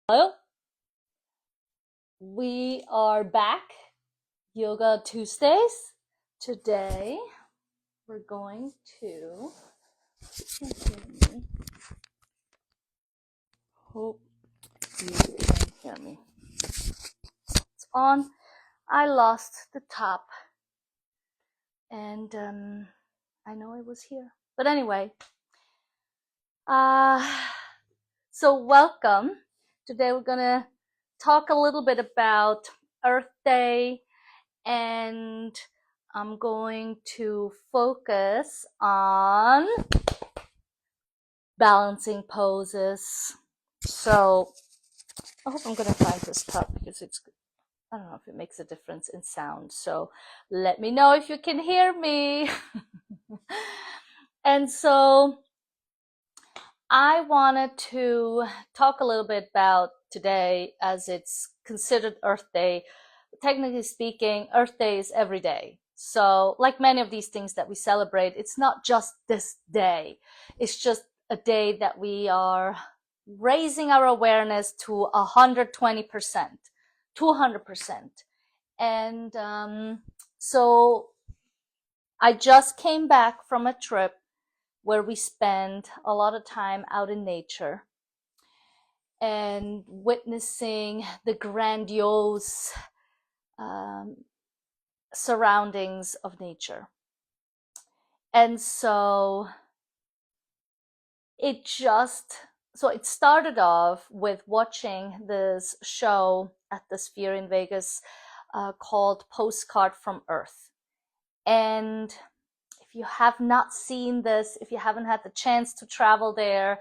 Hello, we are back. Yoga Tuesdays. Today we're going to. You can hear me. Hope you can hear me. It's on. I lost the top, and I know it was here. But anyway, uh, so welcome. Today we're gonna talk a little bit about Earth Day, and I'm going to focus on balancing poses. So I hope I'm going to find this cup because I don't know if it makes a difference in sound. So let me know if you can hear me. And so I wanted to talk a little bit about today, as it's considered Earth Day. Technically speaking, Earth Day is every day. So like many of these things that we celebrate, it's not just this day. It's just a day that we are raising our awareness to 120%, 200%. And so I just came back from a trip where we spent a lot of time out in nature and witnessing the grandiose surroundings of nature. And so it started off with watching this show at the Sphere in Vegas called Postcard from Earth. And if you have not seen this, if you haven't had the chance to travel there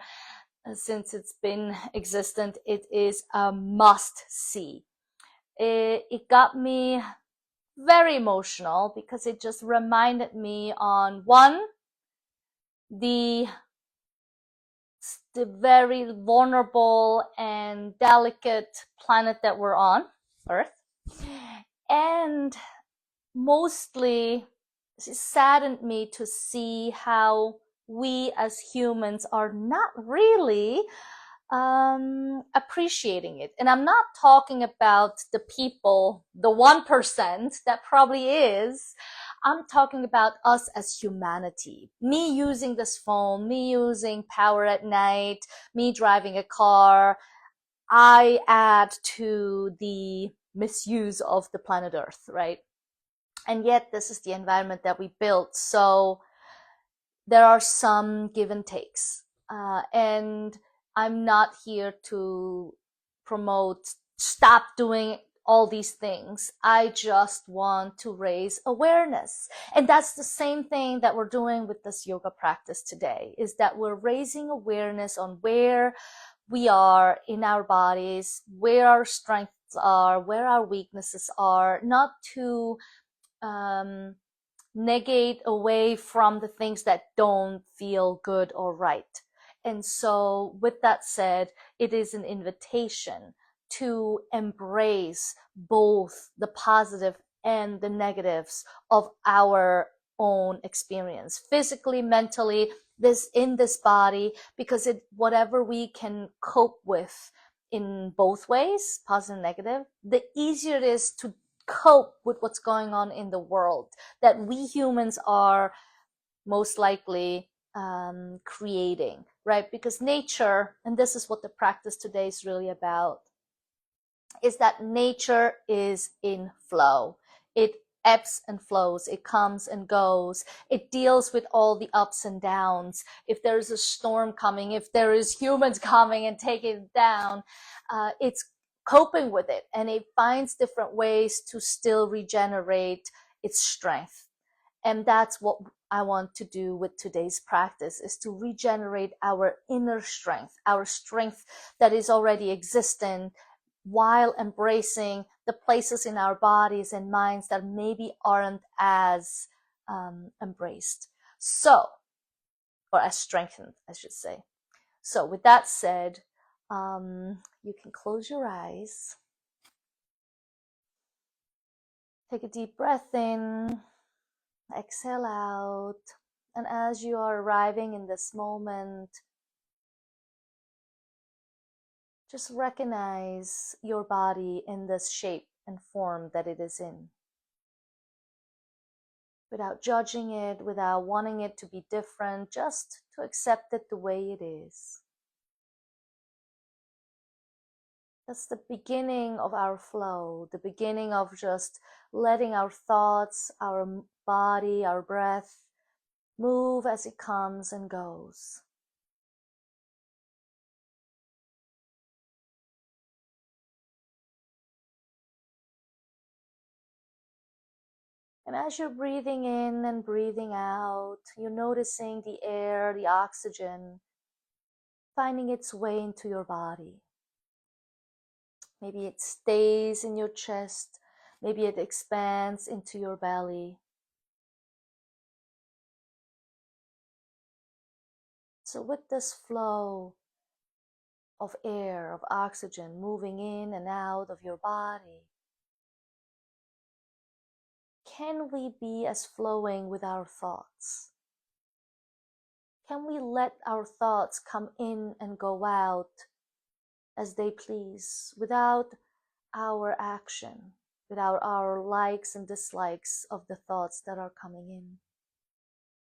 since it's been existent, it is a must see. It got me very emotional because it just reminded me on one, the very vulnerable and delicate planet that we're on, Earth, and mostly it saddened me to see how we as humans are not really appreciating it. And I'm not talking about the people, the 1% that probably is. I'm talking about us as humanity. Me using this phone, me using power at night, me driving a car. I add to the misuse of the planet Earth, right? And yet this is the environment that we built. So there are some give and takes. And I'm not here to promote stop doing all these things. I just want to raise awareness. And that's the same thing that we're doing with this yoga practice today, is that we're raising awareness on where we are in our bodies, where our strengths are, where our weaknesses are, not to negate away from the things that don't feel good or right. And so with that said, it is an invitation to embrace both the positive and the negatives of our own experience, physically, mentally, this in this body, because whatever we can cope with in both ways, positive and negative, the easier it is to cope with what's going on in the world that we humans are most likely creating, right? Because nature, and this is what the practice today is really about, is that nature is in flow. It ebbs and flows. It comes and goes. It deals with all the ups and downs. If there's a storm coming, if there is humans coming and taking it down, it's coping with it, and it finds different ways to still regenerate its strength. And that's what I want to do with today's practice, is to regenerate our inner strength, our strength that is already existent, while embracing the places in our bodies and minds that maybe aren't as embraced. So, or as strengthened, I should say. So with that said, you can close your eyes. Take a deep breath in, exhale out. And as you are arriving in this moment, Just recognize your body in this shape and form that it is in, without judging it, without wanting it to be different, just to accept it the way it is. That's the beginning of our flow, the beginning of just letting our thoughts, our body, our breath move as it comes and goes. And as you're breathing in and breathing out, you're noticing the air, the oxygen, finding its way into your body. Maybe it stays in your chest, maybe it expands into your belly. So with this flow of air, of oxygen moving in and out of your body, can we be as flowing with our thoughts? Can we let our thoughts come in and go out as they please, without our action, without our likes and dislikes of the thoughts that are coming in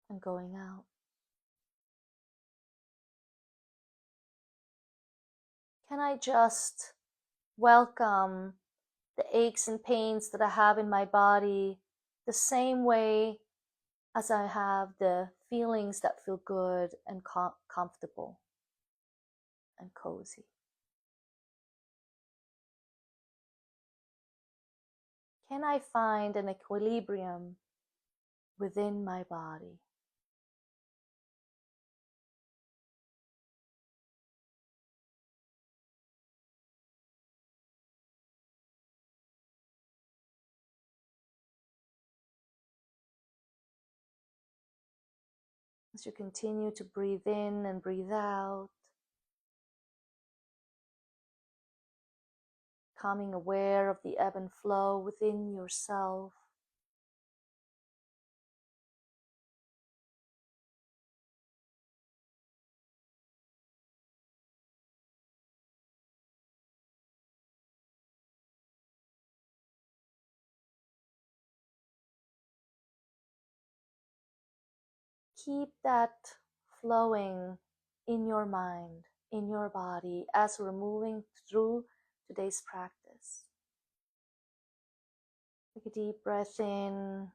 and going out? Can I just welcome the aches and pains that I have in my body the same way as I have the feelings that feel good and comfortable and cozy? Can I find an equilibrium within my body? As you continue to breathe in and breathe out, becoming aware of the ebb and flow within yourself. Keep that flowing in your mind, in your body, as we're moving through today's practice. Take a deep breath in,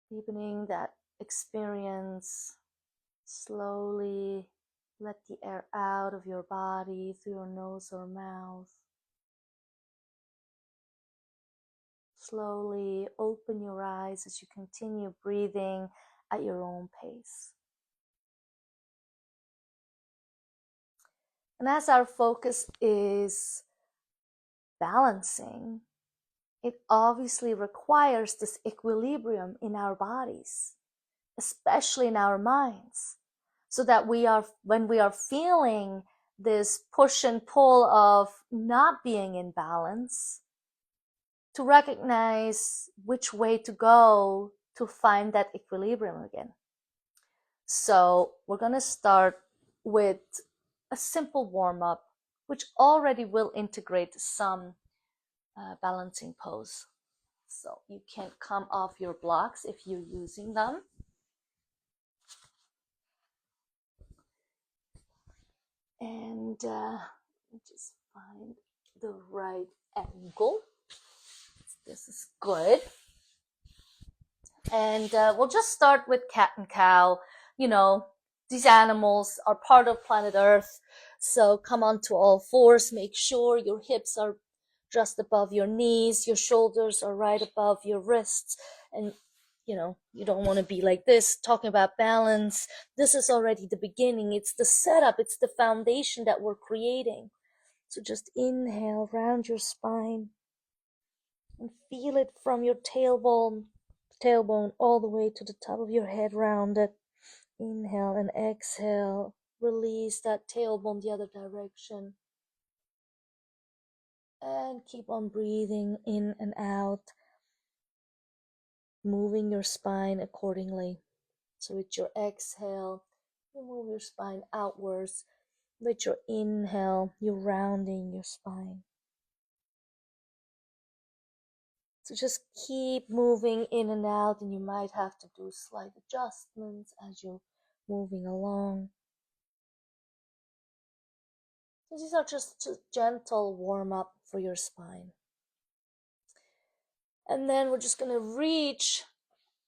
deepening that experience. Slowly let the air out of your body through your nose or mouth. Slowly open your eyes as you continue breathing at your own pace. And as our focus is balancing, it obviously requires this equilibrium in our bodies, especially in our minds, so that when we are feeling this push and pull of not being in balance, to recognize which way to go to find that equilibrium again. So we're going to start with a simple warm-up, which already will integrate some balancing pose. So you can come off your blocks if you're using them. And just find the right angle. This is good. And we'll just start with cat and cow. You know, these animals are part of planet Earth. So come onto all fours. Make sure your hips are just above your knees. Your shoulders are right above your wrists. And, you know, you don't want to be like this, talking about balance. This is already the beginning. It's the setup. It's the foundation that we're creating. So just inhale, round your spine, and feel it from your tailbone all the way to the top of your head, rounded. Inhale and exhale. Release that tailbone the other direction. And keep on breathing in and out, moving your spine accordingly. So with your exhale, you move your spine outwards. With your inhale, you're rounding your spine. So just keep moving in and out, and you might have to do slight adjustments as you're moving along. So these are just a gentle warm up for your spine. And then we're just going to reach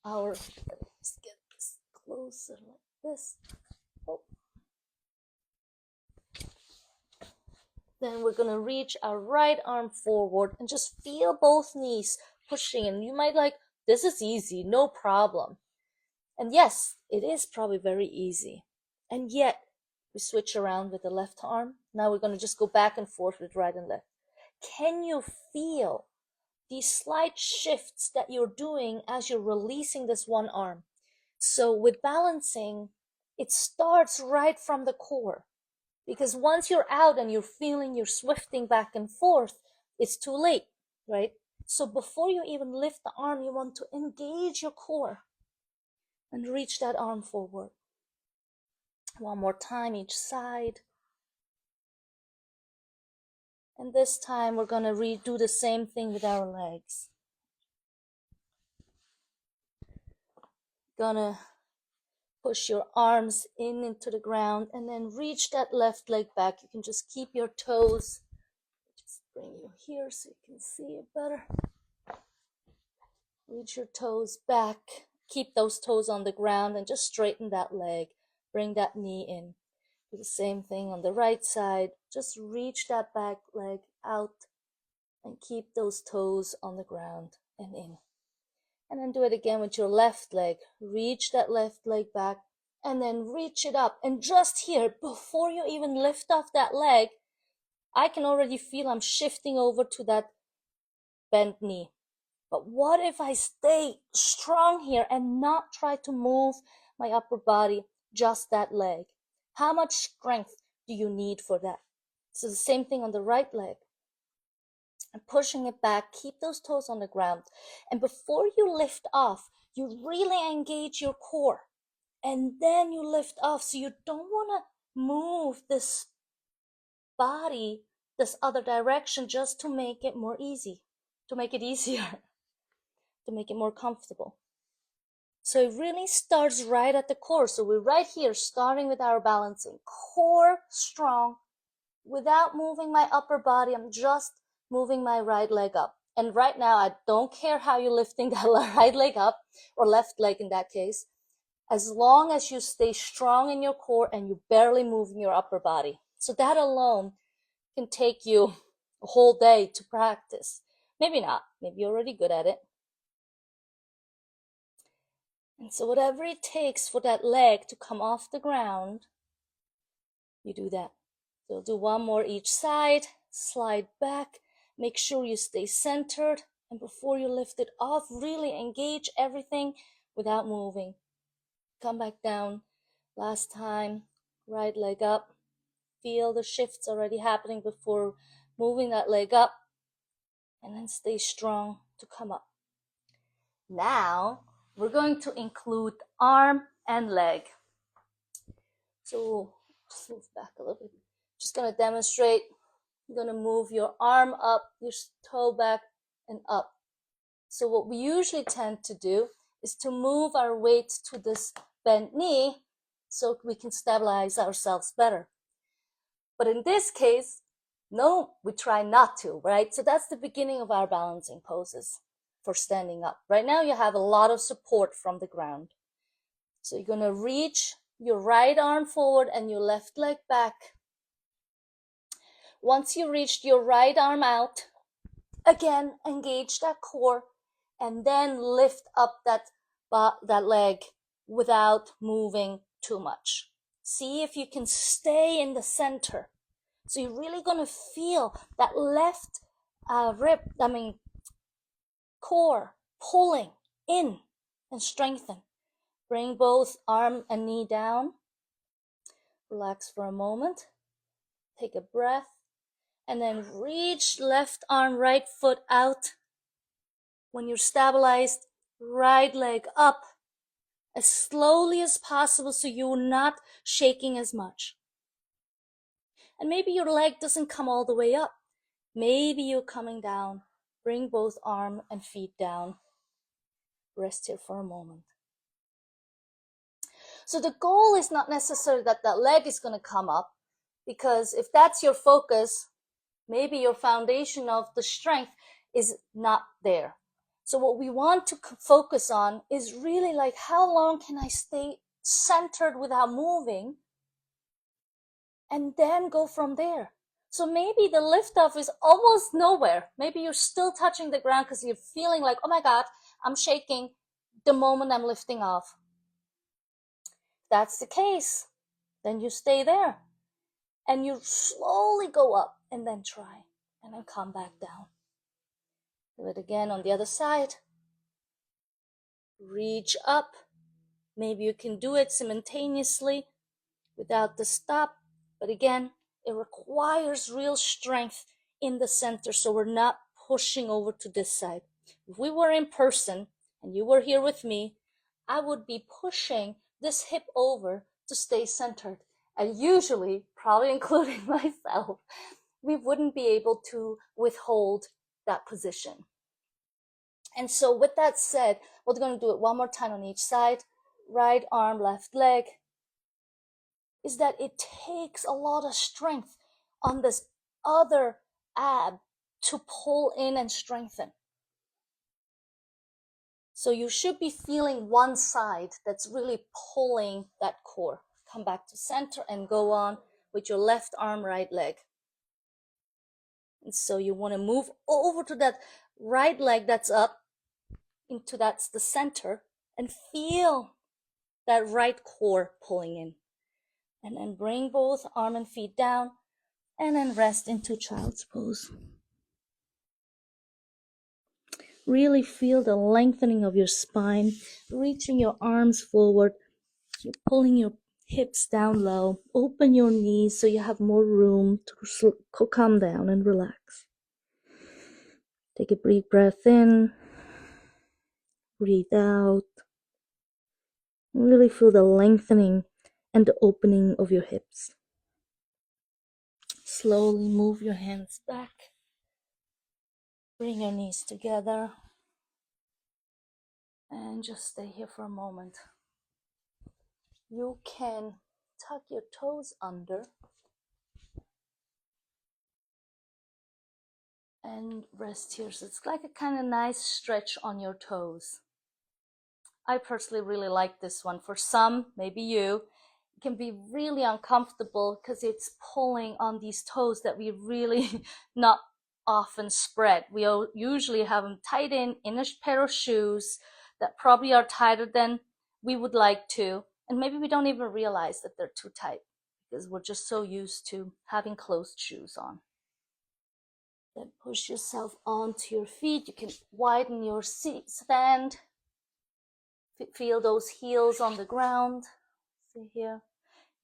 our, let's get this closer like this. Oh. Then we're going to reach our right arm forward and just feel both knees pushing. And you might like, this is easy, no problem. And yes, it is probably very easy. And yet, we switch around with the left arm. Now we're going to just go back and forth with right and left. Can you feel these slight shifts that you're doing as you're releasing this one arm? So with balancing, it starts right from the core. Because once you're out and you're feeling you're swifting back and forth, it's too late, right? So before you even lift the arm, you want to engage your core and reach that arm forward. One more time each side. And this time we're going to redo the same thing with our legs. Gonna push your arms in into the ground and then reach that left leg back. You can just keep your toes. Just bring you here so you can see it better. Reach your toes back. Keep those toes on the ground and just straighten that leg. Bring that knee in. Do the same thing on the right side. Just reach that back leg out and keep those toes on the ground and in. And then do it again with your left leg. Reach that left leg back and then reach it up. And just here, before you even lift off that leg, I can already feel I'm shifting over to that bent knee. But what if I stay strong here and not try to move my upper body, just that leg? How much strength do you need for that? So the same thing on the right leg. And pushing it back, keep those toes on the ground. And before you lift off, you really engage your core. And then you lift off. So you don't want to move this body this other direction just to make it more easy, to make it easier, to make it more comfortable. So it really starts right at the core. So we're right here starting with our balancing. Core strong. Without moving my upper body, I'm just moving my right leg up. And right now, I don't care how you're lifting that right leg up, or left leg in that case, as long as you stay strong in your core and you barely moving your upper body. So that alone can take you a whole day to practice. Maybe not. Maybe you're already good at it. And so whatever it takes for that leg to come off the ground, you do that. So do one more each side, slide back, make sure you stay centered, and before you lift it off, really engage everything without moving. Come back down. Last time, right leg up. Feel the shifts already happening before moving that leg up, and then stay strong to come up. Now, we're going to include arm and leg. So, just move back a little bit. Just going to demonstrate. You're going to move your arm up, your toe back, and up. So what we usually tend to do is to move our weight to this bent knee so we can stabilize ourselves better. But in this case, no, we try not to, right? So that's the beginning of our balancing poses for standing up. Right now you have a lot of support from the ground. So you're going to reach your right arm forward and your left leg back. Once you reached your right arm out, again, engage that core and then lift up that leg without moving too much. See if you can stay in the center. So you're really going to feel that left core pulling in and strengthen. Bring both arm and knee down. Relax for a moment. Take a breath. And then reach left arm, right foot out. When you're stabilized, right leg up as slowly as possible so you're not shaking as much. And maybe your leg doesn't come all the way up. Maybe you're coming down. Bring both arm and feet down. Rest here for a moment. So the goal is not necessarily that that leg is going to come up, because if that's your focus, maybe your foundation of the strength is not there. So what we want to focus on is really like, how long can I stay centered without moving? And then go from there. So maybe the lift off is almost nowhere. Maybe you're still touching the ground because you're feeling like, oh my God, I'm shaking the moment I'm lifting off. If that's the case, then you stay there. And you slowly go up and then try. And then come back down. Do it again on the other side. Reach up. Maybe you can do it simultaneously without the stop. But again, it requires real strength in the center, so we're not pushing over to this side. If we were in person and you were here with me, I would be pushing this hip over to stay centered. And usually, probably including myself, we wouldn't be able to withhold that position. And so with that said, we're going to do it one more time on each side. Right arm, left leg. Is that it takes a lot of strength on this other ab to pull in and strengthen. So you should be feeling one side that's really pulling that core. Come back to center and go on with your left arm, right leg. And so you want to move over to that right leg that's up into that's the center, and feel that right core pulling in. And then bring both arm and feet down, and then rest into child's pose. Really feel the lengthening of your spine, reaching your arms forward. You're pulling your hips down low. Open your knees so you have more room to calm down and relax. Take a deep breath in. Breathe out. Really feel the lengthening and the opening of your hips. Slowly move your hands back. Bring your knees together. And just stay here for a moment. You can tuck your toes under and rest here. So it's like a kind of nice stretch on your toes. I personally really like this one. For some, maybe you, it can be really uncomfortable because it's pulling on these toes that we really not often spread. We usually have them tied in a pair of shoes that probably are tighter than we would like to. And maybe we don't even realize that they're too tight because we're just so used to having closed shoes on. Then push yourself onto your feet. You can widen your stand. Feel those heels on the ground. See here.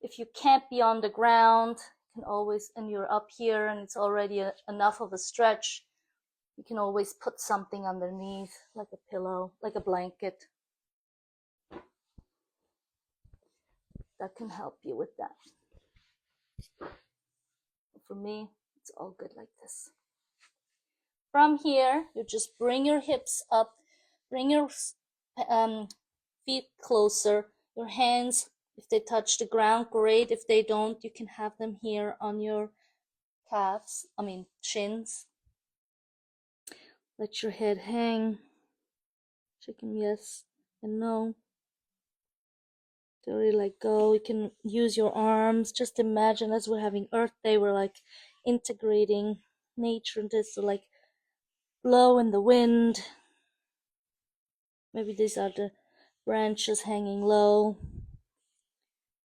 If you can't be on the ground, you can always, and you're up here and it's already enough of a stretch, you can always put something underneath, like a pillow, like a blanket. That can help you with that. For me, it's all good like this. From here, you just bring your hips up, bring your feet closer, your hands, if they touch the ground, great. If they don't, you can have them here on your shins. Let your head hang. Chicken yes and no. To really let go. You can use your arms. Just imagine as we're having Earth Day, we're like integrating nature into this, so like blow in the wind. Maybe these are the branches hanging low.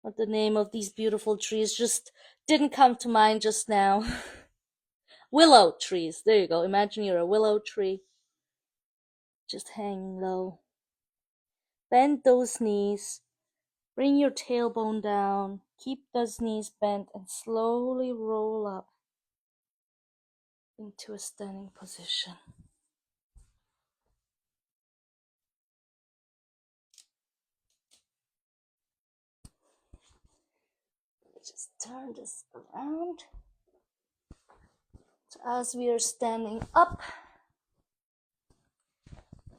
What the name of these beautiful trees just didn't come to mind just now. Willow trees. There you go. Imagine you're a willow tree. Just hanging low. Bend those knees. Bring your tailbone down. Keep those knees bent and slowly roll up into a standing position. Just turn this around. So as we are standing up,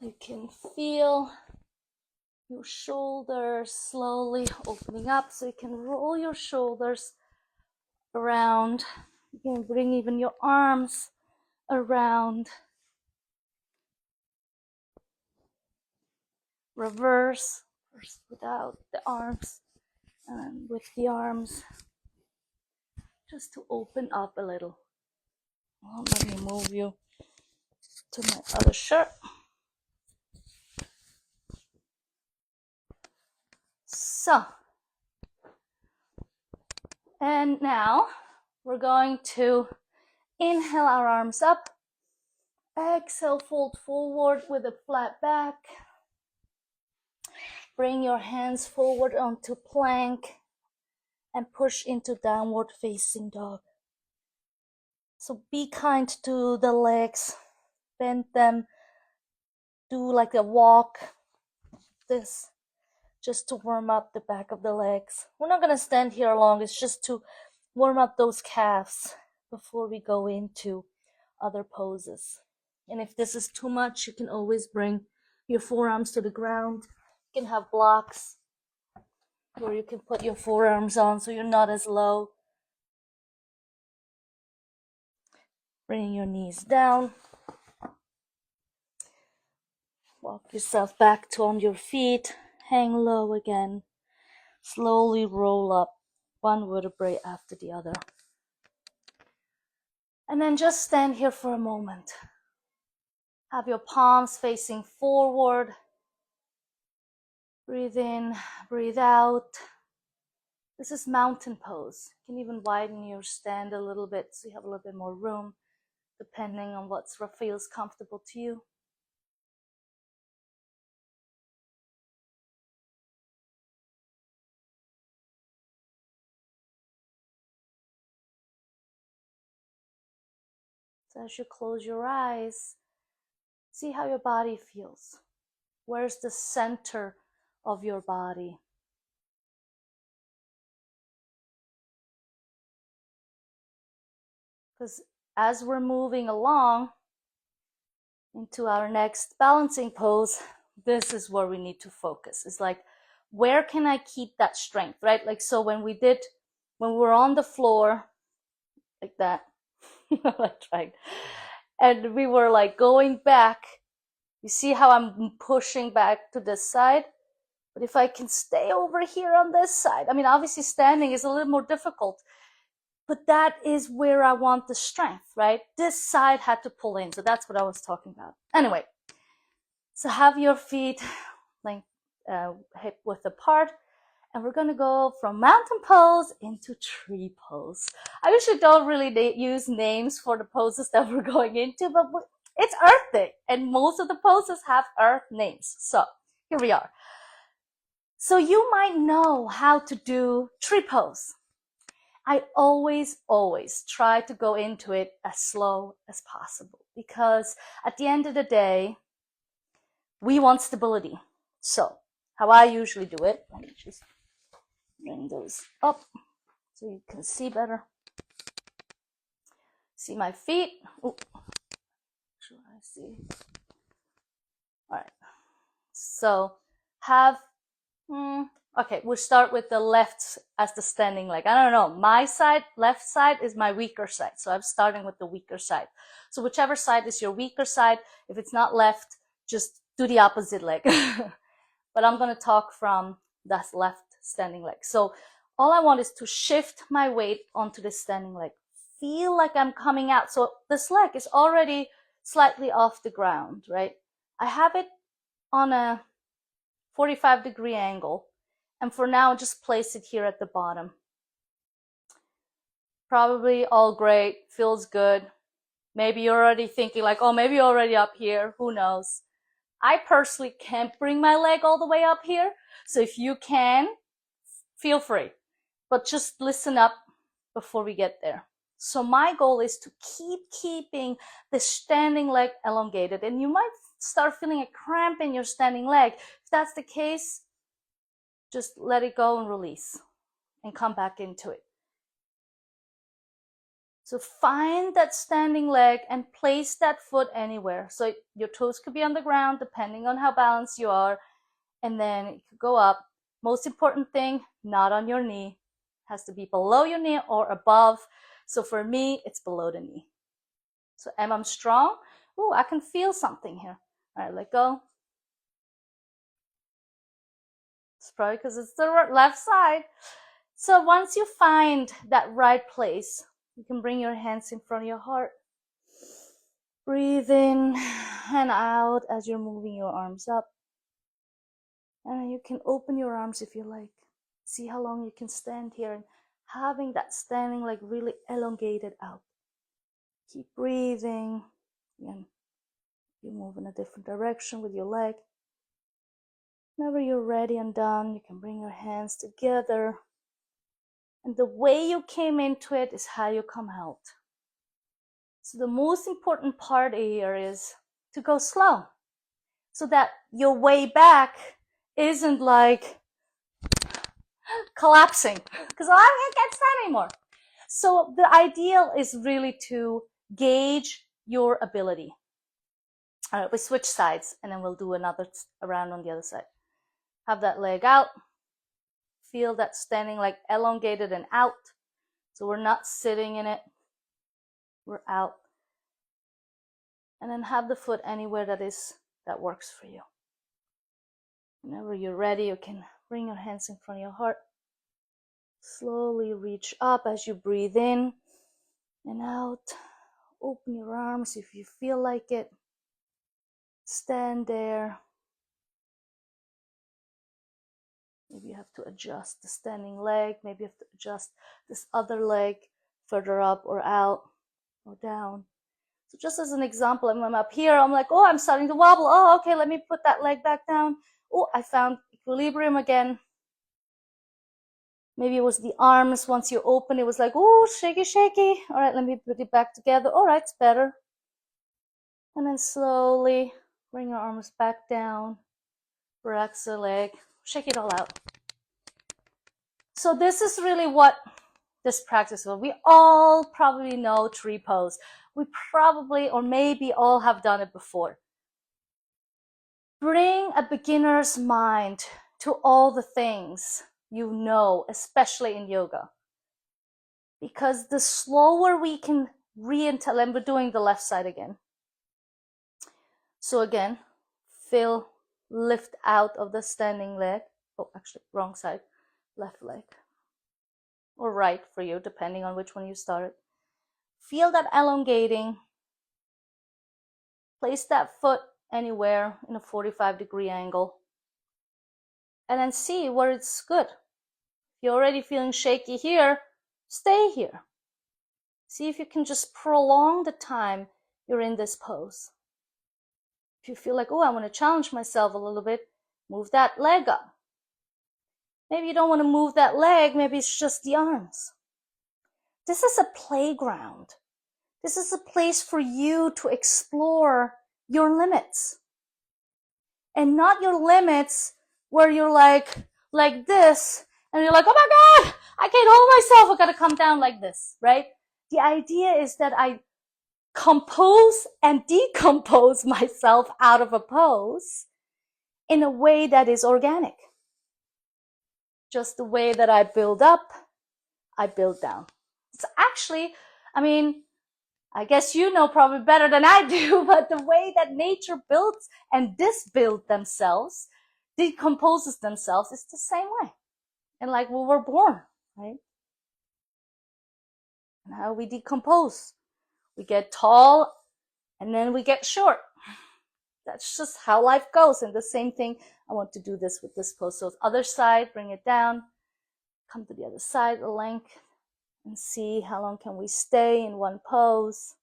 you can feel your shoulders slowly opening up, so you can roll your shoulders around. You can bring even your arms around. Reverse, first without the arms, and with the arms, just to open up a little. Well, let me move you to my other shirt. So, and now we're going to inhale our arms up, exhale, fold forward with a flat back. Bring your hands forward onto plank and push into downward facing dog. So be kind to the legs, bend them, do like a walk, this, just to warm up the back of the legs. We're not gonna stand here long, it's just to warm up those calves before we go into other poses. And if this is too much, you can always bring your forearms to the ground. You can have blocks where you can put your forearms on so you're not as low. Bring your knees down. Walk yourself back to on your feet. Hang low again. Slowly roll up one vertebrae after the other. And then just stand here for a moment. Have your palms facing forward. Breathe in, breathe out. This is mountain pose. You can even widen your stand a little bit so you have a little bit more room, depending on what feels comfortable to you. So as you close your eyes, see how your body feels. Where's the center of your body? Because as we're moving along into our next balancing pose, this is where we need to focus. It's like, where can I keep that strength, right? Like, so when we're on the floor, like that, that's right. And we were like going back, you see how I'm pushing back to this side? But if I can stay over here on this side, I mean, obviously standing is a little more difficult, but that is where I want the strength, right? This side had to pull in. So that's what I was talking about. Anyway, so have your feet hip width apart. And we're going to go from mountain pose into tree pose. I usually don't really use names for the poses that we're going into, but it's Earth Day. And most of the poses have Earth names. So here we are. So you might know how to do tree pose. I always try to go into it as slow as possible, because at the end of the day, we want stability. So how I usually do it, let me just bring those up so you can see better. See my feet? Oh, sure I see. All right. So have, okay, we'll start with the left as the standing leg. I don't know, my side, left side is my weaker side. So I'm starting with the weaker side. So whichever side is your weaker side, if it's not left, just do the opposite leg. But I'm going to talk from that left standing leg. So all I want is to shift my weight onto this standing leg. Feel like I'm coming out. So this leg is already slightly off the ground, right? I have it on a 45-degree angle. And for now, just place it here at the bottom. Probably all great, feels good. Maybe you're already thinking like, oh, maybe you're already up here. Who knows? I personally can't bring my leg all the way up here. So if you can, feel free. But just listen up before we get there. So my goal is to keep keeping the standing leg elongated. And you might start feeling a cramp in your standing leg. If that's the case, just let it go and release and come back into it. So find that standing leg and place that foot anywhere. So your toes could be on the ground depending on how balanced you are. And then it could go up. Most important thing, not on your knee. It has to be below your knee or above. So for me, it's below the knee. So I'm strong. Oh, I can feel something here. All right, let go. It's probably because it's the left side. So once you find that right place, you can bring your hands in front of your heart. Breathe in and out as you're moving your arms up. And you can open your arms if you like. See how long you can stand here and having that standing leg really elongated out. Keep breathing. Again, you move in a different direction with your leg. Whenever you're ready and done, you can bring your hands together. And the way you came into it is how you come out. So the most important part here is to go slow so that your way back isn't like collapsing because I can't stand anymore. So the ideal is really to gauge your ability. All right, we switch sides and then we'll do another round on the other side. Have that leg out. Feel that standing leg elongated and out. So we're not sitting in it. We're out. And then have the foot anywhere that works for you. Whenever you're ready, you can bring your hands in front of your heart. Slowly reach up as you breathe in and out. Open your arms if you feel like it. Stand there. Maybe you have to adjust the standing leg. Maybe you have to adjust this other leg further up or out or down. So just as an example, when I'm up here, I'm like, oh, I'm starting to wobble. Oh, okay, let me put that leg back down. Oh, I found equilibrium again. Maybe it was the arms. Once you open, it was like, oh, shaky, shaky. All right, let me put it back together. All right, it's better. And then slowly bring your arms back down. Relax the leg. Shake it all out. So this is really what this practice is. We all probably know tree pose. We probably or maybe all have done it before. Bring a beginner's mind to all the things you know, especially in yoga. Because the slower we can re-intel, and we're doing the left side again. So again, lift out of the standing leg. Oh, actually, wrong side. Left leg. Or right for you, depending on which one you started. Feel that elongating. Place that foot anywhere in a 45-degree angle. And then see where it's good. If you're already feeling shaky here, stay here. See if you can just prolong the time you're in this pose. If you feel like, oh, I want to challenge myself a little bit, move that leg up. Maybe you don't want to move that leg, maybe it's just the arms. This is a playground. This is a place for you to explore your limits. And not your limits where you're like this, and you're like, oh my God, I can't hold myself, I gotta come down like this, right? The idea is that I compose and decompose myself out of a pose in a way that is organic. Just the way that I build up, I build down. It's actually, I guess you know probably better than I do, but the way that nature builds and disbuilds themselves, decomposes themselves, is the same way. And like we were born, right? And how we decompose. We get tall and then we get short. That's just how life goes. And the same thing, I want to do this with this pose. So other side, bring it down, come to the other side, the length, and see how long can we stay in one pose.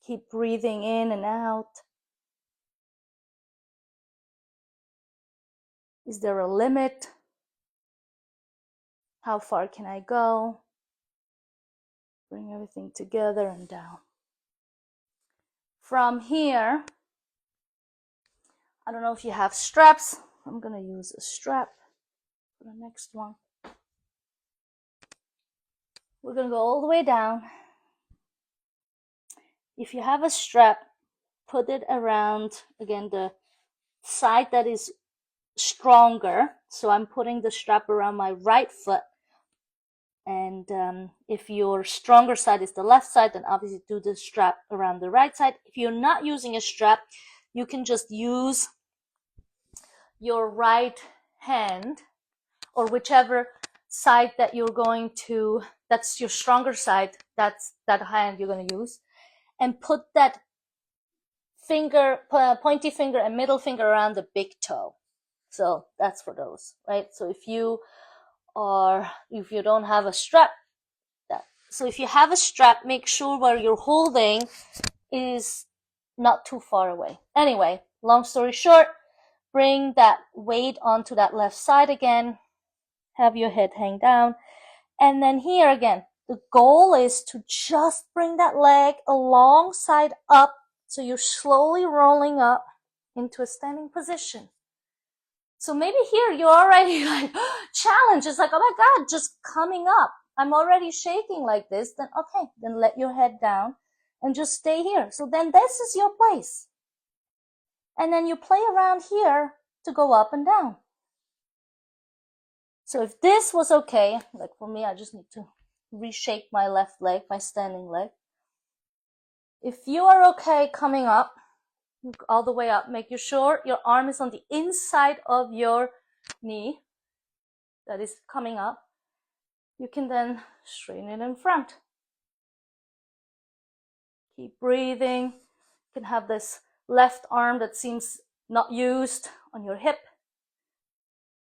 Keep breathing in and out. Is there a limit? How far can I go? Bring everything together and down. From here, I don't know if you have straps. I'm going to use a strap for the next one. We're going to go all the way down. If you have a strap, put it around, again, the side that is stronger. So I'm putting the strap around my right foot. And if your stronger side is the left side, then obviously do the strap around the right side. If you're not using a strap, you can just use your right hand, or whichever side that you're going to, that's your stronger side, that's that hand you're going to use, and put that finger, pointy finger and middle finger around the big toe. So that's for those, right? So if you don't have a strap, so if you have a strap, make sure where you're holding is not too far away. Anyway, long story short, bring that weight onto that left side again, have your head hang down, and then here again, the goal is to just bring that leg alongside up, so you're slowly rolling up into a standing position. So maybe here you're already like challenged. It's like, oh my God, just coming up. I'm already shaking like this. Then okay, then let your head down and just stay here. So then this is your place. And then you play around here to go up and down. So if this was okay, like for me, I just need to reshape my left leg, my standing leg. If you are okay coming up, all the way up, make sure your arm is on the inside of your knee that is coming up. You can then straighten it in front. Keep breathing. You can have this left arm that seems not used on your hip.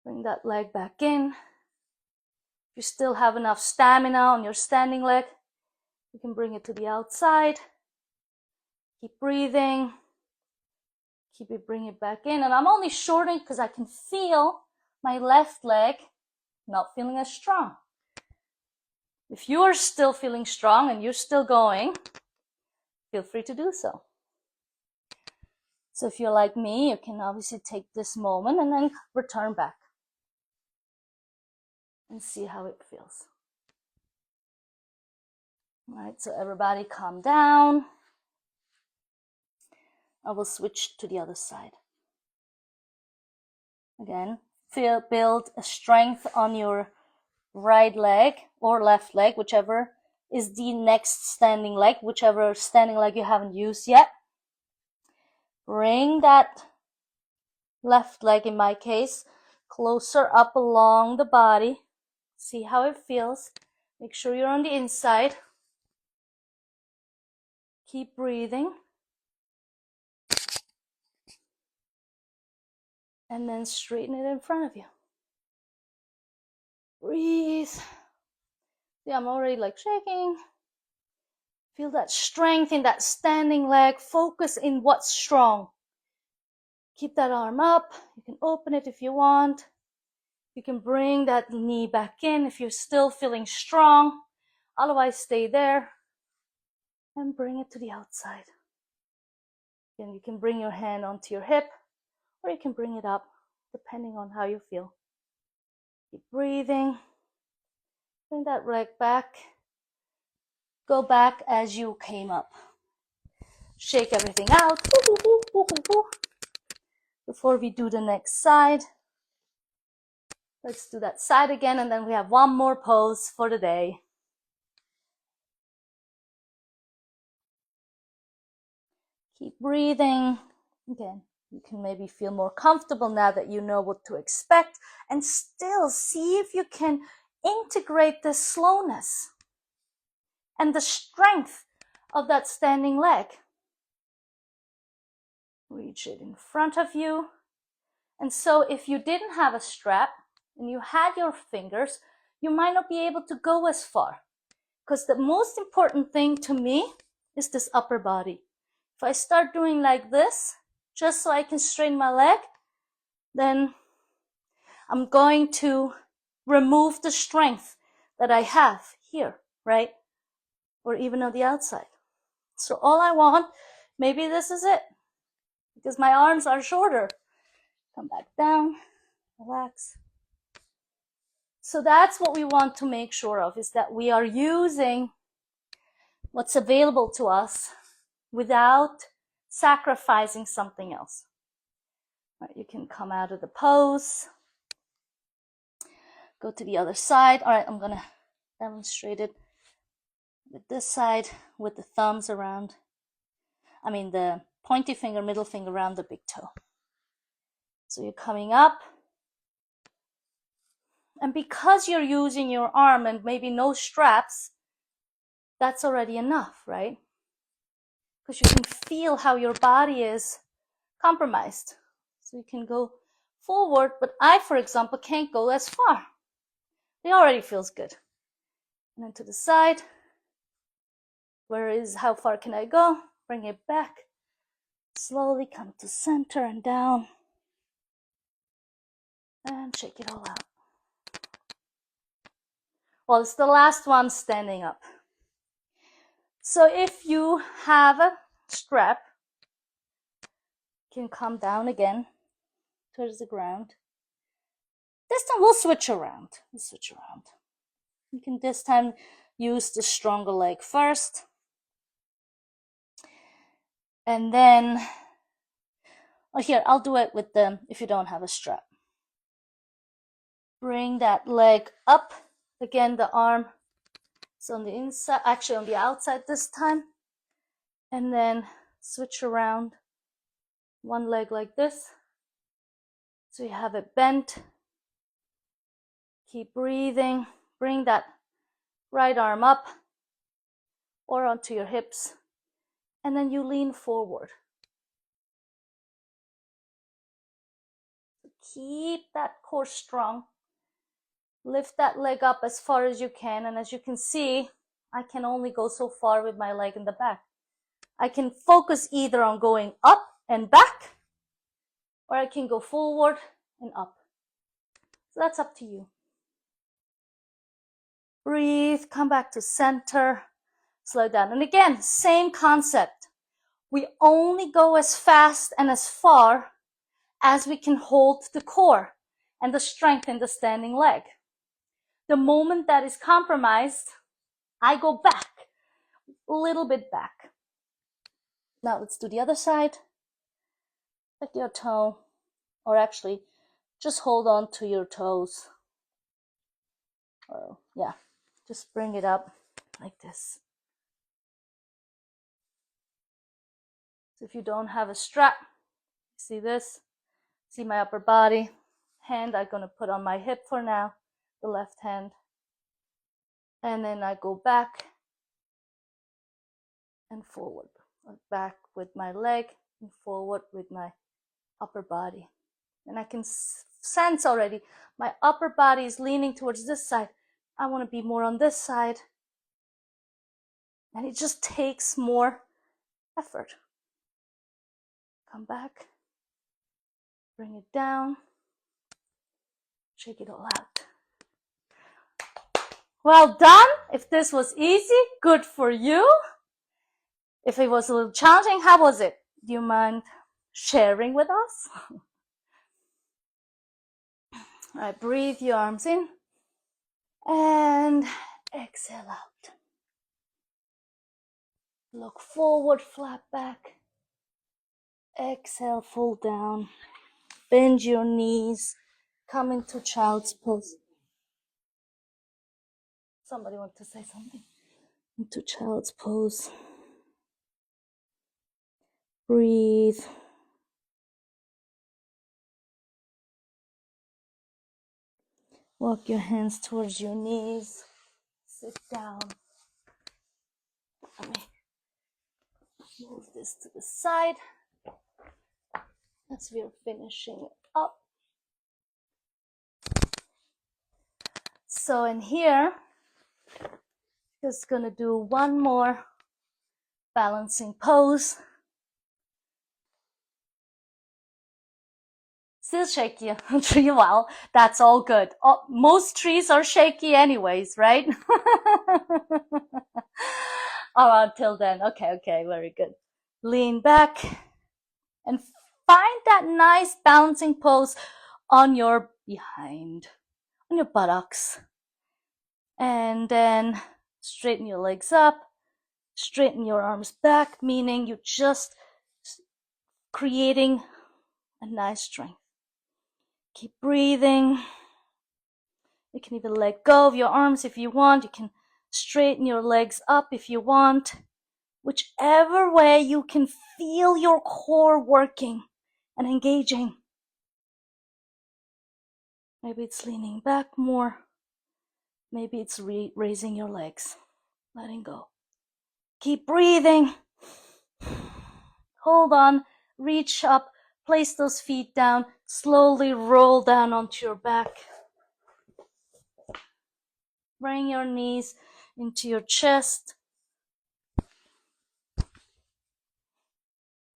Bring that leg back in. If you still have enough stamina on your standing leg, you can bring it to the outside. Keep breathing. Bring it back in. And I'm only shortening because I can feel my left leg not feeling as strong. If you are still feeling strong and you're still going, feel free to do so. So if you're like me, you can obviously take this moment and then return back and see how it feels. All right, so everybody calm down. I will switch to the other side. Again, build a strength on your right leg or left leg, whichever is the next standing leg, whichever standing leg you haven't used yet. Bring that left leg, in my case, closer up along the body. See how it feels. Make sure you're on the inside. Keep breathing. And then straighten it in front of you. Breathe. See, I'm already like shaking. Feel that strength in that standing leg. Focus in what's strong. Keep that arm up. You can open it if you want. You can bring that knee back in if you're still feeling strong. Otherwise, stay there and bring it to the outside. Then you can bring your hand onto your hip, or you can bring it up, depending on how you feel. Keep breathing. Bring that leg back. Go back as you came up. Shake everything out. Before we do the next side, let's do that side again, and then we have one more pose for the day. Keep breathing. Again, you can maybe feel more comfortable now that you know what to expect, and still see if you can integrate the slowness and the strength of that standing leg. Reach it in front of you. And so if you didn't have a strap and you had your fingers, you might not be able to go as far, because the most important thing to me is this upper body. If I start doing like this, just so I can straighten my leg, then I'm going to remove the strength that I have here, right? Or even on the outside. So all I want, maybe this is it, because my arms are shorter. Come back down, relax. So that's what we want to make sure of, is that we are using what's available to us without sacrificing something else. Right, you can come out of the pose. Go to the other side. All right, I'm gonna demonstrate it with this side with the thumbs around. The pointy finger, middle finger around the big toe. So you're coming up. And because you're using your arm and maybe no straps, that's already enough, right? Because you can feel how your body is compromised. So you can go forward, but I, for example, can't go as far. It already feels good. And then to the side. How far can I go? Bring it back. Slowly come to center and down. And shake it all out. Well, it's the last one standing up. So if you have a strap, you can come down again towards the ground. This time we'll switch around. You can this time use the stronger leg first. And then, here, I'll do it with if you don't have a strap. Bring that leg up. Again, the arm is on the inside, actually on the outside this time. And then switch around one leg like this. So you have it bent. Keep breathing. Bring that right arm up or onto your hips. And then you lean forward. Keep that core strong. Lift that leg up as far as you can. And as you can see, I can only go so far with my leg in the back. I can focus either on going up and back, or I can go forward and up. So that's up to you. Breathe, come back to center, slow down. And again, same concept. We only go as fast and as far as we can hold the core and the strength in the standing leg. The moment that is compromised, I go back, a little bit back. Now let's do the other side. Pick your toe, or actually just hold on to your toes. Just bring it up like this. So if you don't have a strap, see this? See my upper body? Hand I'm gonna put on my hip for now, the left hand. And then I go back and forward. Back with my leg and forward with my upper body. And I can sense already my upper body is leaning towards this side. I want to be more on this side. And it just takes more effort. Come back. Bring it down. Shake it all out. Well done. If this was easy, good for you. If it was a little challenging, how was it? Do you mind sharing with us? All right, breathe your arms in and exhale out. Look forward, flat back. Exhale, fold down. Bend your knees. Come into child's pose. Somebody want to say something? Into child's pose. Breathe. Walk your hands towards your knees. Sit down. Let me move this to the side as we're finishing it up. So in here, just gonna do one more balancing pose. Still shaky, tree. Well, that's all good. Most trees are shaky anyways, right? Until then. Okay, very good. Lean back and find that nice balancing pose on your behind, on your buttocks. And then straighten your legs up, Straighten your arms back, meaning you're just creating a nice strength. Keep breathing. You can even let go of your arms if you want. You can straighten your legs up if you want. Whichever way you can feel your core working and engaging. Maybe it's leaning back more. Maybe it's raising your legs. Letting go. Keep breathing. Hold on. Reach up. Place those feet down. Slowly roll down onto your back. Bring your knees into your chest.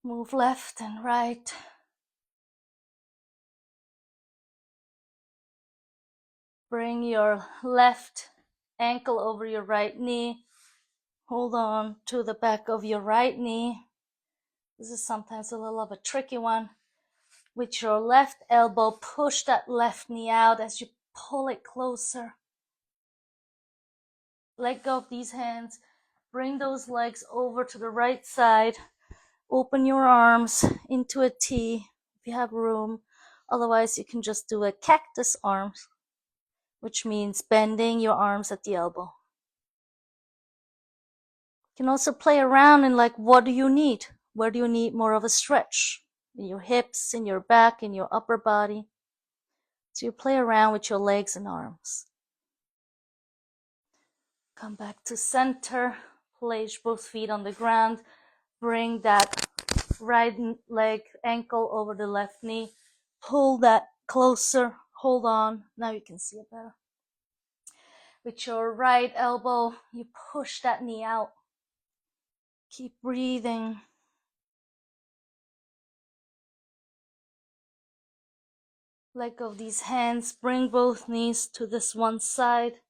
Move left and right. Bring your left ankle over your right knee. Hold on to the back of your right knee. This is sometimes a little of a tricky one. With your left elbow, push that left knee out as you pull it closer. Let go of these hands. Bring those legs over to the right side. Open your arms into a T if you have room. Otherwise, you can just do a cactus arms, which means bending your arms at the elbow. You can also play around in like, what do you need? Where do you need more of a stretch? In your hips, in your back, in your upper body. So you play around with your legs and arms. Come back to center. Place both feet on the ground. Bring that right leg, ankle over the left knee. Pull that closer. Hold on. Now you can see it better. With your right elbow, you push that knee out. Keep breathing. Let go of these hands. Bring both knees to this one side.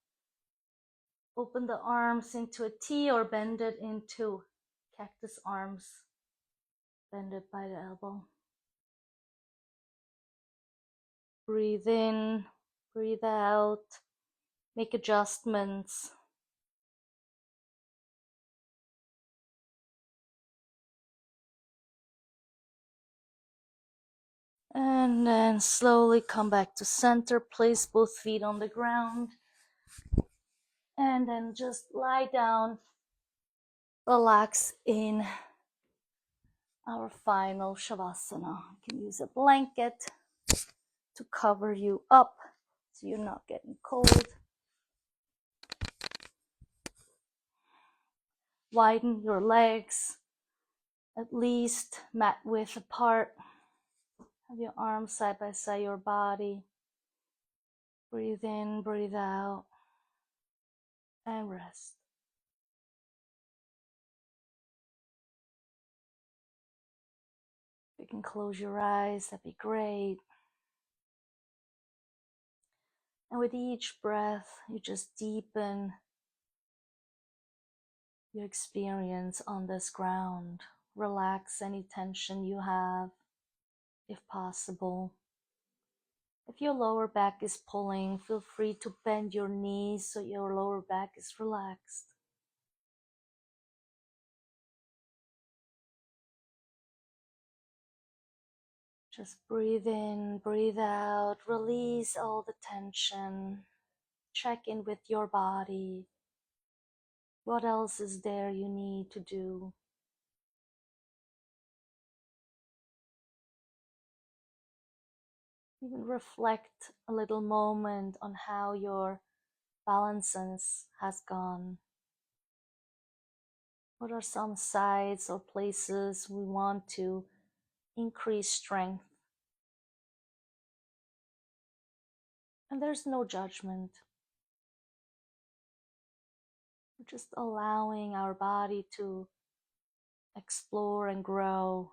Open the arms into a T or bend it into cactus arms. Bend it by the elbow. Breathe in, breathe out. Make adjustments. And then slowly come back to center. Place both feet on the ground. And then just lie down. Relax in our final Shavasana. You can use a blanket to cover you up so you're not getting cold. Widen your legs, at least mat width apart. Have your arms side by side your body. Breathe in, breathe out, and rest. If you can close your eyes, that'd be great. And with each breath, you just deepen your experience on this ground. Relax any tension you have, if possible. If your lower back is pulling, feel free to bend your knees so your lower back is relaxed. Just breathe in, breathe out, release all the tension. Check in with your body. What else is there you need to do? Even reflect a little moment on how your balances has gone. What are some sides or places we want to increase strength? And there's no judgment. We're just allowing our body to explore and grow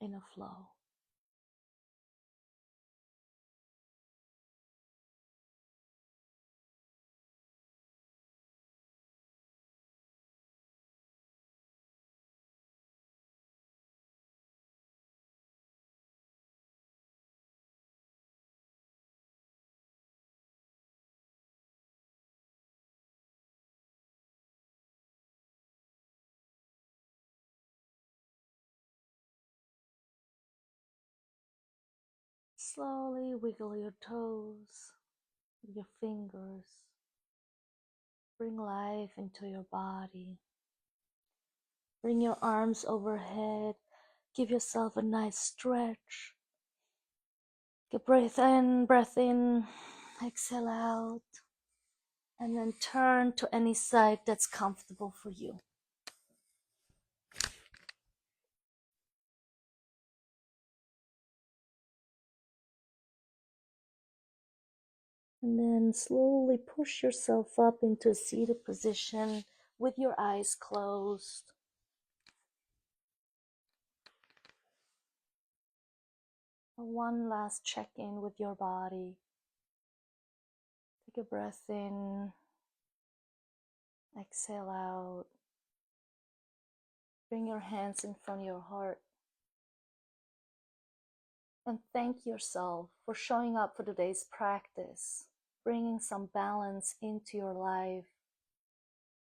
in a flow. slowly wiggle your toes with your fingers. Bring life into your body. Bring your arms overhead. Give yourself a nice stretch. Get breath in, exhale out, and then turn to any side that's comfortable for you. And then slowly push yourself up into a seated position with your eyes closed. One last check-in with your body. Take a breath in, exhale out. Bring your hands in front of your heart. And thank yourself for showing up for today's practice, bringing some balance into your life,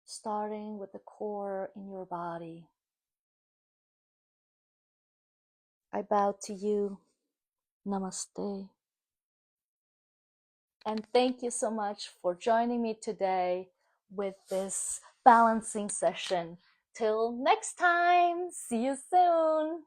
starting with the core in your body. I bow to you. Namaste. And thank you so much for joining me today with this balancing session. Till next time, see you soon.